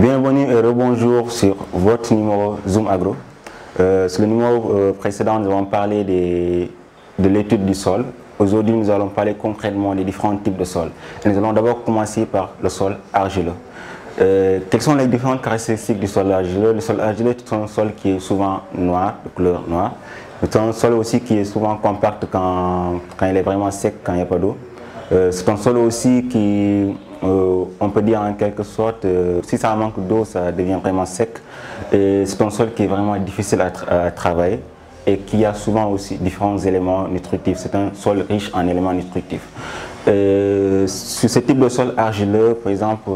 Bienvenue et rebonjour sur votre numéro Zoom Agro. Sur le numéro précédent, nous avons parlé de l'étude du sol. Aujourd'hui, nous allons parler concrètement des différents types de sols. Et nous allons d'abord commencer par le sol argileux. Quelles sont les différentes caractéristiques du sol argileux? Le sol argileux est un sol qui est souvent noir, de couleur noire. C'est un sol aussi qui est souvent compact quand il est vraiment sec, quand il n'y a pas d'eau. C'est un sol aussi qui, on peut dire en quelque sorte, si ça manque d'eau, ça devient vraiment sec. C'est un sol qui est vraiment difficile à travailler et qui a souvent aussi différents éléments nutritifs. C'est un sol riche en éléments nutritifs. Sur ce type de sol argileux, par exemple,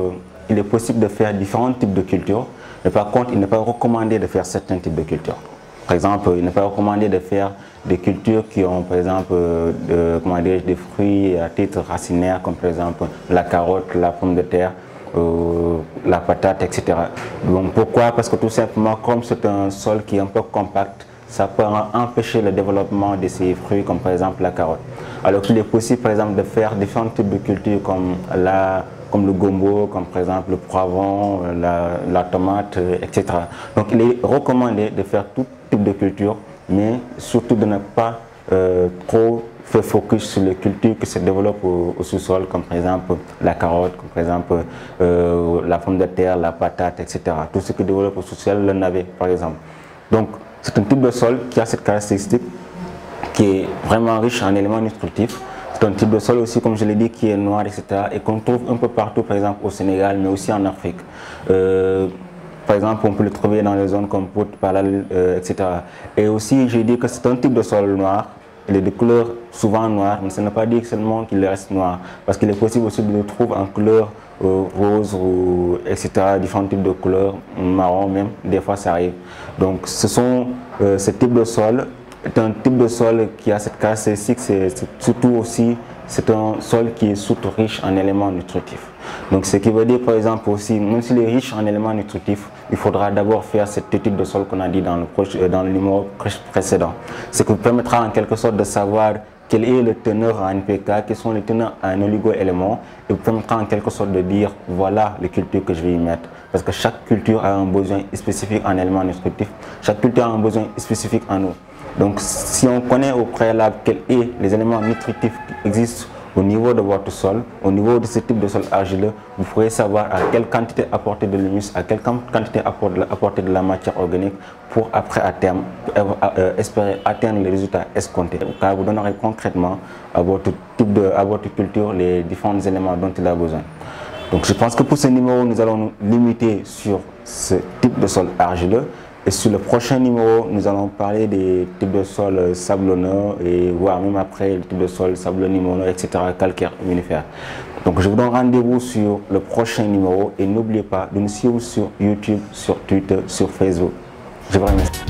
il est possible de faire différents types de cultures, mais par contre, il n'est pas recommandé de faire certains types de cultures. Par exemple, il n'est pas recommandé de faire des cultures qui ont, par exemple, des fruits à titre racinaire, comme par exemple la carotte, la pomme de terre, la patate, etc. Donc pourquoi? Parce que tout simplement, comme c'est un sol qui est un peu compact, ça peut empêcher le développement de ces fruits, comme par exemple la carotte. Alors qu'il est possible, par exemple, de faire différents types de cultures comme le gombo, comme par exemple le poivron, la tomate, etc. Donc il est recommandé de faire tout type de culture, mais surtout de ne pas trop faire focus sur les cultures qui se développent au sous-sol, comme par exemple la carotte, comme par exemple la pomme de terre, la patate, etc. Tout ce qui développe au sous-sol, le navet par exemple. Donc c'est un type de sol qui a cette caractéristique, qui est vraiment riche en éléments nutritifs. C'est un type de sol aussi, comme je l'ai dit, qui est noir, etc. et qu'on trouve un peu partout, par exemple au Sénégal, mais aussi en Afrique. Par exemple, on peut le trouver dans les zones comme Pout, Palal, etc. Et aussi, j'ai dit que c'est un type de sol noir. Il est de couleur souvent noire, mais ça ne veut pas dire seulement qu'il reste noir. Parce qu'il est possible aussi de le trouver en couleur rose, etc. Différents types de couleurs, marron même, des fois ça arrive. Donc ce type de sol est un type de sol qui a cette caractéristique, c'est un sol qui est surtout riche en éléments nutritifs. Donc ce qui veut dire par exemple aussi, même s'il est riche en éléments nutritifs, il faudra d'abord faire cette étude de sol qu'on a dit dans le numéro précédent. Ce qui vous permettra en quelque sorte de savoir quel est le teneur en NPK, quels sont les teneurs en oligo-éléments, et vous permettra en quelque sorte de dire voilà les cultures que je vais y mettre. Parce que chaque culture a un besoin spécifique en éléments nutritifs, chaque culture a un besoin spécifique en eau. Donc si on connaît au préalable quels sont les éléments nutritifs qui existent au niveau de votre sol, au niveau de ce type de sol argileux, vous pourrez savoir à quelle quantité apporter de l'humus, à quelle quantité apporter de la matière organique pour après à terme espérer atteindre les résultats escomptés. Car vous donnerez concrètement à votre culture les différents éléments dont il a besoin. Donc je pense que pour ce numéro, nous allons nous limiter sur ce type de sol argileux. Et sur le prochain numéro, nous allons parler des types de sols sablonneux et voire même après le type de sol sablonneux, etc., calcaire, minifère. Donc je vous donne rendez-vous sur le prochain numéro et n'oubliez pas de nous suivre sur YouTube, sur Twitter, sur Facebook. Je vous remercie.